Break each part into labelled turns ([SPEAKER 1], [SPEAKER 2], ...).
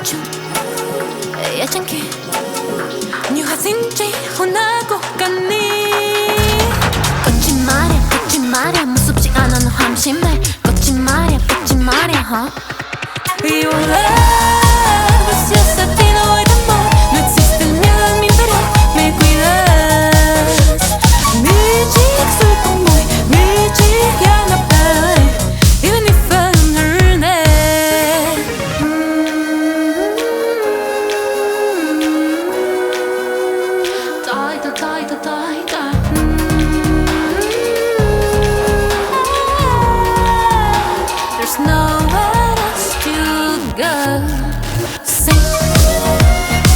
[SPEAKER 1] 춤 예전기 뉴하신지 혼나고 갔니 거짓말이야 무섭지 않아 너 함심해 거짓말이야 Your love es just a tino y de amor no existe el miedo en mi interior me cuidas mi chica soy como mi chica no puede even if I'm her name TAYTA There's nowhere else to go Sing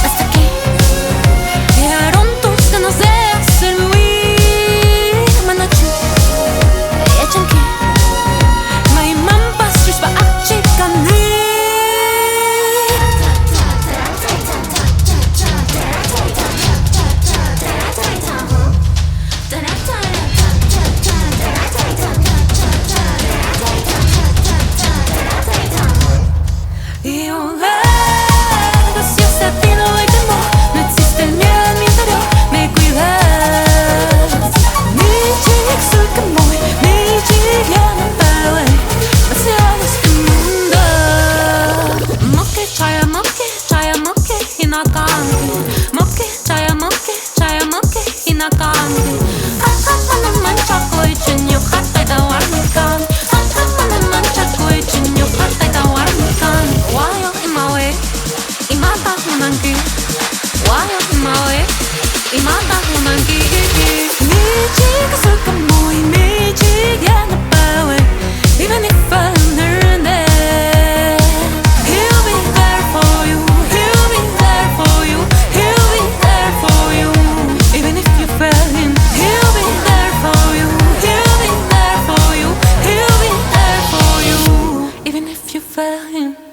[SPEAKER 1] hasta aquí Dijeron todos que no seas ser muy Manachu 예전기 마음만 봤을 바 아직 않니 Your love es just a tino y de amor no existe el miedo en mi interior me cuidas mi chica soy como mi chica no puede demasiado este mundo 먹게 차야 먹게 희나간게 먹게 차야 먹게 희나간게 하나만 찾고 있진 요 가까이 다 왔니까 하나만 찾고 있진 요 가까이 다 왔니까 와요 in my way 이마다 흔한 길 와요 in my way 이마다 흔한 길 미치가 쓸까 뭐이 미치게 나 빠왜 even if I'm her there He'll be there for you He'll be there for you He'll be there for you even if you fail him He'll be there for you He'll be there for you He'll be there for you even if you fail him